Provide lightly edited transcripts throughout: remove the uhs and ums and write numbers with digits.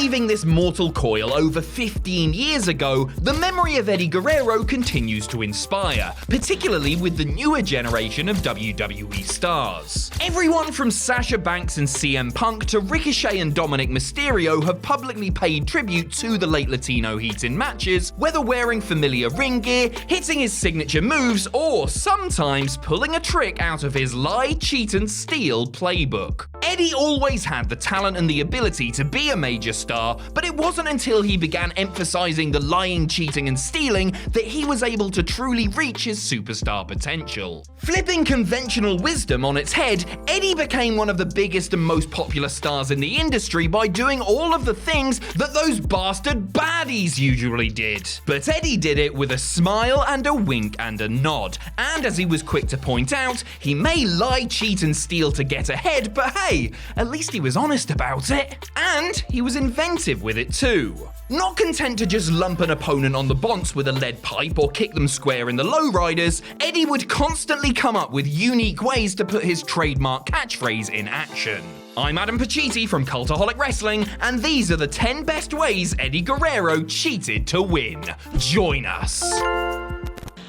weaving this mortal coil over 15 years ago, the memory of Eddie Guerrero continues to inspire, particularly with the newer generation of WWE stars. Everyone from Sasha Banks and CM Punk to Ricochet and Dominic Mysterio have publicly paid tribute to the late Latino Heat in matches, whether wearing familiar ring gear, hitting his signature moves, or sometimes pulling a trick out of his lie, cheat and steal playbook. Eddie always had the talent and the ability to be a major star, but it wasn't until he began emphasizing the lying, cheating and stealing that he was able to truly reach his superstar potential. Flipping conventional wisdom on its head, Eddie became one of the biggest and most popular stars in the industry by doing all of the things that those bastard baddies usually did. But Eddie did it with a smile and a wink and a nod, and as he was quick to point out, he may lie, cheat and steal to get ahead, but hey, at least he was honest about it. And he was inventive with it too. Not content to just lump an opponent on the bonce with a lead pipe or kick them square in the lowriders, Eddie would constantly come up with unique ways to put his trademark catchphrase in action. I'm Adam Pacitti from Cultaholic Wrestling, and these are the 10 best ways Eddie Guerrero cheated to win. Join us.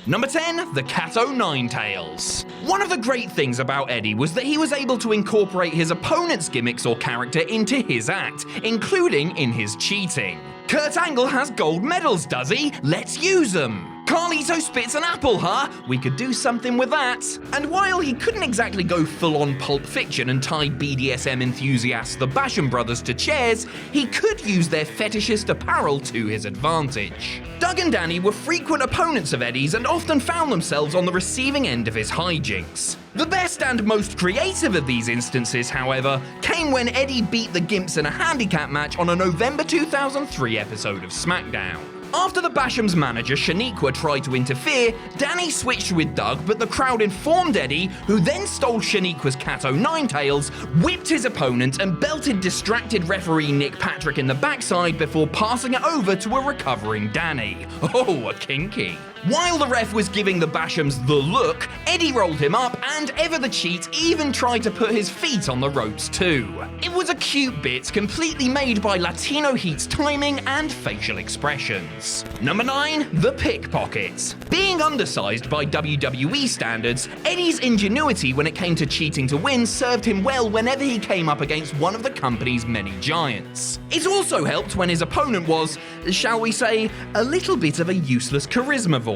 Number 10, the Cat O' Tails. One of the great things about Eddie was that he was able to incorporate his opponent's gimmicks or character into his act, including in his cheating. Kurt Angle has gold medals, does he? Let's use them. Carlito spits an apple, huh? We could do something with that. And while he couldn't exactly go full-on Pulp Fiction and tie BDSM enthusiasts the Basham brothers to chairs, he could use their fetishist apparel to his advantage. Doug and Danny were frequent opponents of Eddie's and often found themselves on the receiving end of his hijinks. The best and most creative of these instances, however, came when Eddie beat the Gimps in a handicap match on a November 2003 episode of SmackDown. After the Basham's manager, Shaniqua, tried to interfere, Danny switched with Doug, but the crowd informed Eddie, who then stole Shaniqua's Cat O' Tails, whipped his opponent, and belted distracted referee Nick Patrick in the backside before passing it over to a recovering Danny. Oh, a kinky. While the ref was giving the Bashams the look, Eddie rolled him up, and Ever the Cheat even tried to put his feet on the ropes too. It was a cute bit, completely made by Latino Heat's timing and facial expressions. Number 9, the Pickpocket. Being undersized by WWE standards, Eddie's ingenuity when it came to cheating to win served him well whenever he came up against one of the company's many giants. It also helped when his opponent was, shall we say, a little bit of a useless charisma void.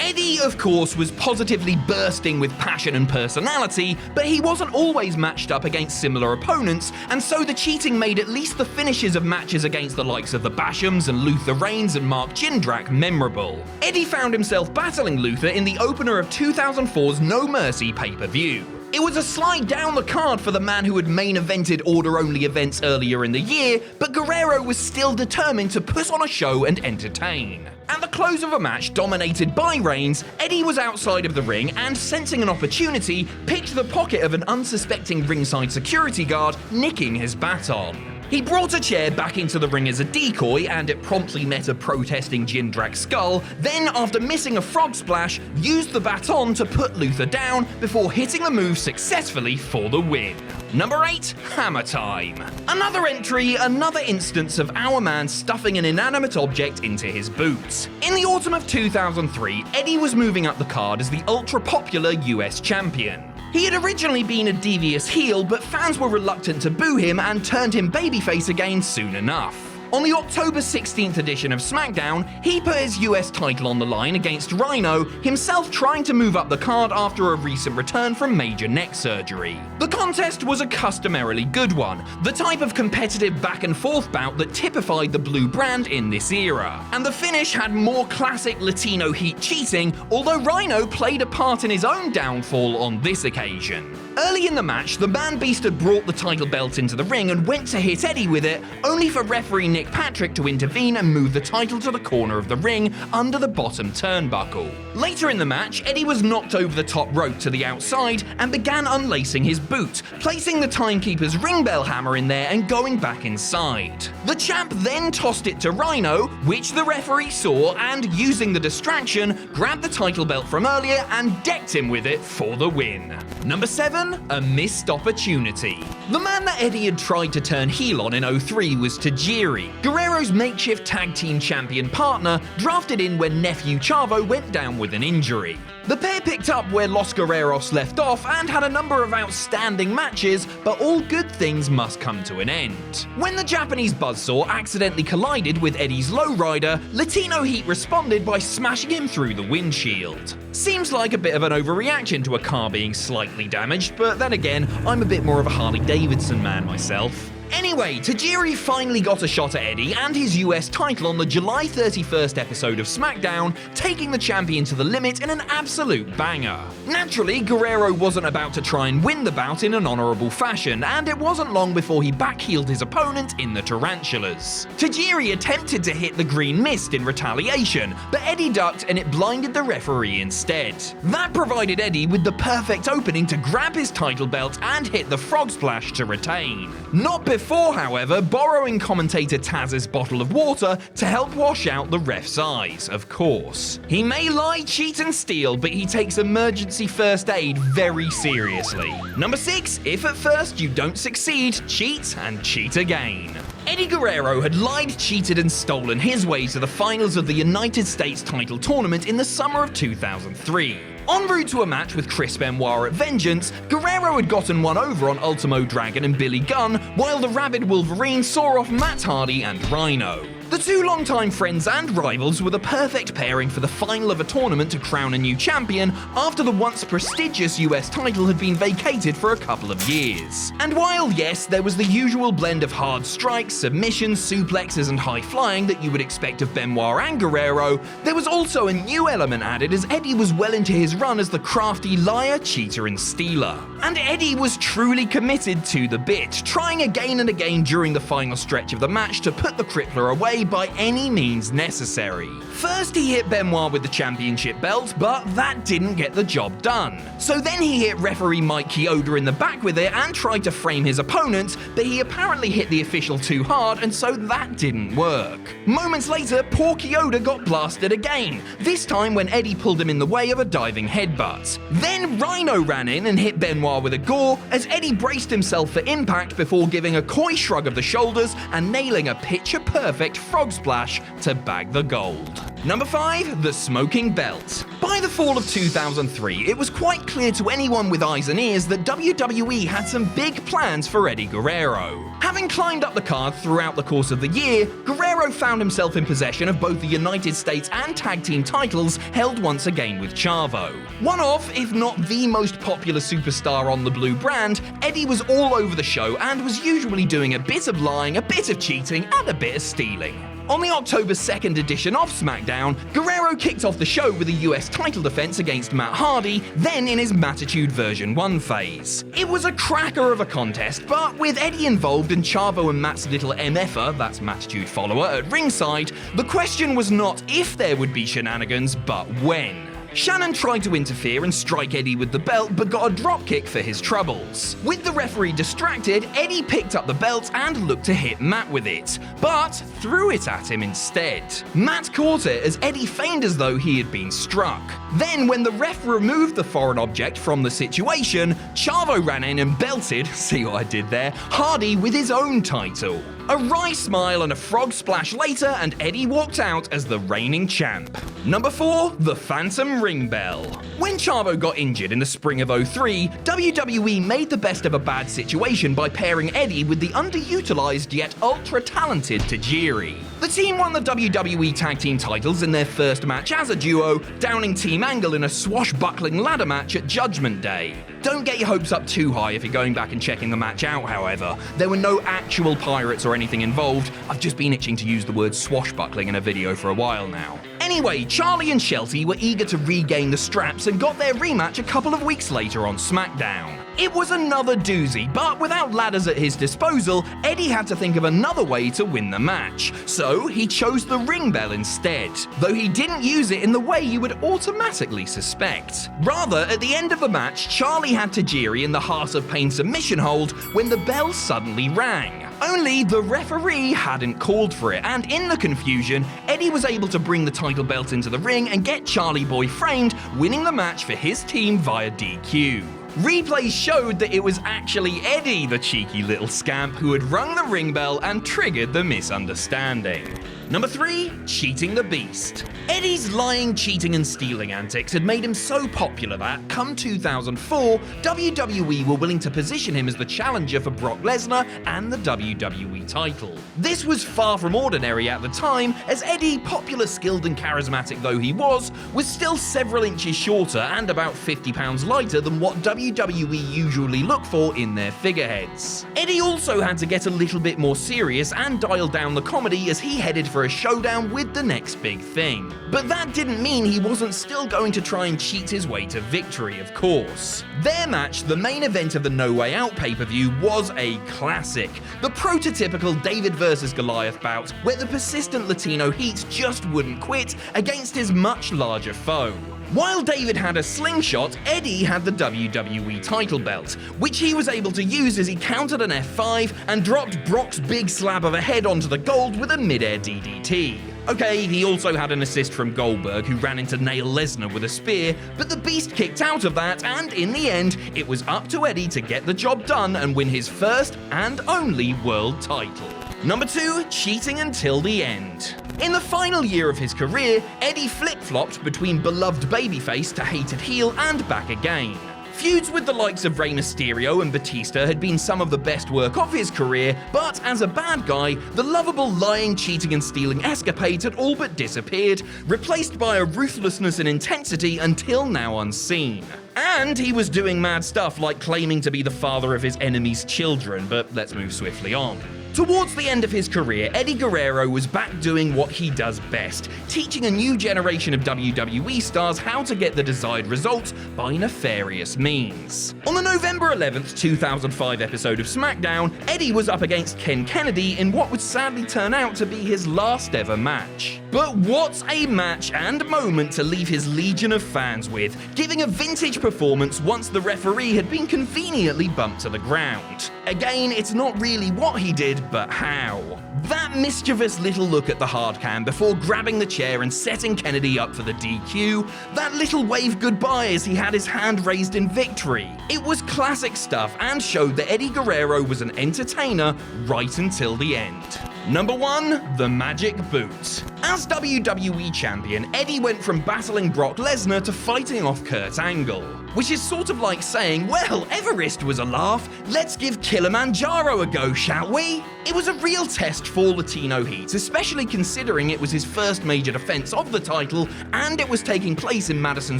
Eddie, of course, was positively bursting with passion and personality, but he wasn't always matched up against similar opponents, and so the cheating made at least the finishes of matches against the likes of the Bashams and Luther Reigns and Mark Jindrak memorable. Eddie found himself battling Luther in the opener of 2004's No Mercy pay-per-view. It was a slide down the card for the man who had main evented order-only events earlier in the year, but Guerrero was still determined to put on a show and entertain. At the close of a match dominated by Reigns, Eddie was outside of the ring and, sensing an opportunity, picked the pocket of an unsuspecting ringside security guard, nicking his baton. He brought a chair back into the ring as a decoy, and it promptly met a protesting Jindrak skull, then, after missing a frog splash, used the baton to put Luther down before hitting the move successfully for the win. Number 8, Hammer Time. Another entry, another instance of our man stuffing an inanimate object into his boots. In the autumn of 2003, Eddie was moving up the card as the ultra-popular US champion. He had originally been a devious heel, but fans were reluctant to boo him and turned him babyface again soon enough. On the October 16th edition of SmackDown, he put his US title on the line against Rhino, himself trying to move up the card after a recent return from major neck surgery. The contest was a customarily good one, the type of competitive back-and-forth bout that typified the blue brand in this era. And the finish had more classic Latino Heat cheating, although Rhino played a part in his own downfall on this occasion. Early in the match, the Man Beast had brought the title belt into the ring and went to hit Eddie with it, only for referee Nick Nick Patrick to intervene and move the title to the corner of the ring under the bottom turnbuckle. Later in the match, Eddie was knocked over the top rope to the outside and began unlacing his boot, placing the timekeeper's ring bell hammer in there and going back inside. The champ then tossed it to Rhino, which the referee saw and, using the distraction, grabbed the title belt from earlier and decked him with it for the win. Number 7, a missed opportunity. The man that Eddie had tried to turn heel on in 03 was Tajiri, Guerrero's makeshift tag team champion partner, drafted in when nephew Chavo went down with an injury. The pair picked up where Los Guerreros left off and had a number of outstanding matches, but all good things must come to an end. When the Japanese buzzsaw accidentally collided with Eddie's lowrider, Latino Heat responded by smashing him through the windshield. Seems like a bit of an overreaction to a car being slightly damaged, but then again, I'm a bit more of a Harley-Davidson man myself. Anyway, Tajiri finally got a shot at Eddie and his US title on the July 31st episode of SmackDown, taking the champion to the limit in an absolute banger. Naturally, Guerrero wasn't about to try and win the bout in an honorable fashion, and it wasn't long before he backheeled his opponent in the Tarantulas. Tajiri attempted to hit the green mist in retaliation, but Eddie ducked and it blinded the referee instead. That provided Eddie with the perfect opening to grab his title belt and hit the frog splash to retain. Not before, however, borrowing commentator Taz's bottle of water to help wash out the ref's eyes, of course. He may lie, cheat and steal, but he takes emergency first aid very seriously. Number 6, if at first you don't succeed, cheat and cheat again. Eddie Guerrero had lied, cheated and stolen his way to the finals of the United States title tournament in the summer of 2003. En route to a match with Chris Benoit at Vengeance, Guerrero had gotten one over on Ultimo Dragon and Billy Gunn, while the Rabid Wolverine saw off Matt Hardy and Rhino. The two longtime friends and rivals were the perfect pairing for the final of a tournament to crown a new champion after the once prestigious US title had been vacated for a couple of years. And while, yes, there was the usual blend of hard strikes, submissions, suplexes and high flying that you would expect of Benoit and Guerrero, there was also a new element added as Eddie was well into his run as the crafty liar, cheater and stealer. And Eddie was truly committed to the bit, trying again and again during the final stretch of the match to put the crippler away by any means necessary. First he hit Benoit with the championship belt, but that didn't get the job done. So then he hit referee Mike Chioda in the back with it and tried to frame his opponent, but he apparently hit the official too hard and so that didn't work. Moments later, poor Chioda got blasted again, this time when Eddie pulled him in the way of a diving headbutt. Then Rhino ran in and hit Benoit with a gore as Eddie braced himself for impact before giving a coy shrug of the shoulders and nailing a picture-perfect frog splash to bag the gold. Number 5, the smoking belt. By the fall of 2003, it was quite clear to anyone with eyes and ears that WWE had some big plans for Eddie Guerrero. Having climbed up the card throughout the course of the year, Guerrero found himself in possession of both the United States and tag team titles held once again with Chavo. One of, if not the most popular superstar on the blue brand, Eddie was all over the show and was usually doing a bit of lying, a bit of cheating and a bit of stealing. On the October 2nd edition of SmackDown, Guerrero kicked off the show with a US title defense against Matt Hardy, then in his Mattitude version 1 phase. It was a cracker of a contest, but with Eddie involved and Chavo and Matt's little MFer, that's Mattitude follower, at ringside, the question was not if there would be shenanigans, but when. Shannon tried to interfere and strike Eddie with the belt, but got a dropkick for his troubles. With the referee distracted, Eddie picked up the belt and looked to hit Matt with it, but threw it at him instead. Matt caught it as Eddie feigned as though he had been struck. Then, when the ref removed the foreign object from the situation, Chavo ran in and belted, see what I did there, Hardy with his own title. A wry smile and a frog splash later, and Eddie walked out as the reigning champ. Number 4, the Phantom Ring Bell. When Chavo got injured in the spring of 03, WWE made the best of a bad situation by pairing Eddie with the underutilized yet ultra-talented Tajiri. The team won the WWE Tag Team titles in their first match as a duo, downing Team Angle in a swashbuckling ladder match at Judgment Day. Don't get your hopes up too high if you're going back and checking the match out, however. There were no actual pirates or anything involved. I've just been itching to use the word swashbuckling in a video for a while now. Anyway, Charlie and Shelty were eager to regain the straps and got their rematch a couple of weeks later on SmackDown. It was another doozy, but without ladders at his disposal, Eddie had to think of another way to win the match. So he chose the ring bell instead, though he didn't use it in the way you would automatically suspect. Rather, at the end of the match, Charlie had Tajiri in the Heart of Pain submission hold when the bell suddenly rang. Only the referee hadn't called for it, and in the confusion, Eddie was able to bring the title belt into the ring and get Charlie Boy framed, winning the match for his team via DQ. Replays showed that it was actually Eddie, the cheeky little scamp, who had rung the ring bell and triggered the misunderstanding. Number 3. Cheating the Beast. Eddie's lying, cheating and stealing antics had made him so popular that, come 2004, WWE were willing to position him as the challenger for Brock Lesnar and the WWE title. This was far from ordinary at the time, as Eddie, popular, skilled and charismatic though he was still several inches shorter and about 50 pounds lighter than what WWE usually look for in their figureheads. Eddie also had to get a little bit more serious and dial down the comedy as he headed for a showdown with the next big thing. But that didn't mean he wasn't still going to try and cheat his way to victory, of course. Their match, the main event of the No Way Out pay-per-view, was a classic. The prototypical David vs. Goliath bout, where the persistent Latino heat just wouldn't quit against his much larger foe. While David had a slingshot, Eddie had the WWE title belt, which he was able to use as he countered an F5 and dropped Brock's big slab of a head onto the gold with a mid-air DDT. Okay, he also had an assist from Goldberg, who ran into Nail Lesnar with a spear, but the Beast kicked out of that, and in the end, it was up to Eddie to get the job done and win his first and only world title. Number 2, cheating until the end. In the final year of his career, Eddie flip-flopped between beloved babyface to hated heel and back again. Feuds with the likes of Rey Mysterio and Batista had been some of the best work of his career, but as a bad guy, the lovable lying, cheating and stealing escapades had all but disappeared, replaced by a ruthlessness and intensity until now unseen. And he was doing mad stuff like claiming to be the father of his enemies' children, but let's move swiftly on. Towards the end of his career, Eddie Guerrero was back doing what he does best, teaching a new generation of WWE stars how to get the desired results by nefarious means. On the November 11th, 2005 episode of SmackDown, Eddie was up against Ken Kennedy in what would sadly turn out to be his last ever match. But what a match and moment to leave his legion of fans with, giving a vintage performance once the referee had been conveniently bumped to the ground. Again, it's not really what he did, but how. That mischievous little look at the hard cam before grabbing the chair and setting Kennedy up for the DQ, that little wave goodbye as he had his hand raised in victory. It was classic stuff and showed that Eddie Guerrero was an entertainer right until the end. Number 1, the Magic Boot. As WWE Champion, Eddie went from battling Brock Lesnar to fighting off Kurt Angle, which is sort of like saying, well, Everest was a laugh, let's give Kilimanjaro a go, shall we? It was a real test for Latino heat, especially considering it was his first major defense of the title, and it was taking place in Madison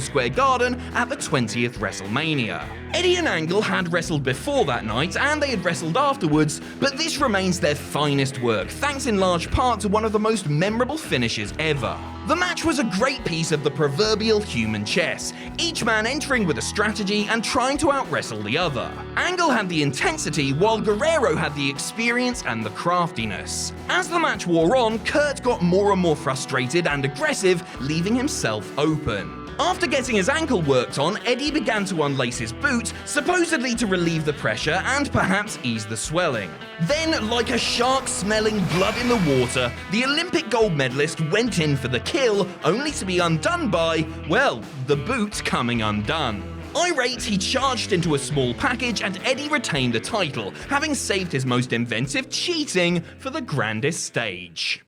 Square Garden at the 20th WrestleMania. Eddie and Angle had wrestled before that night, and they had wrestled afterwards, but this remains their finest work, thanks in large part to one of the most memorable finishes ever. The match was a great piece of the proverbial human chess, each man entering with a strategy and trying to out-wrestle the other. Angle had the intensity, while Guerrero had the experience and the craftiness. As the match wore on, Kurt got more and more frustrated and aggressive, leaving himself open. After getting his ankle worked on, Eddie began to unlace his boot, supposedly to relieve the pressure and perhaps ease the swelling. Then, like a shark smelling blood in the water, the Olympic gold medalist went in for the kill, only to be undone by, well, the boot coming undone. Irate, he charged into a small package and Eddie retained the title, having saved his most inventive cheating for the grandest stage.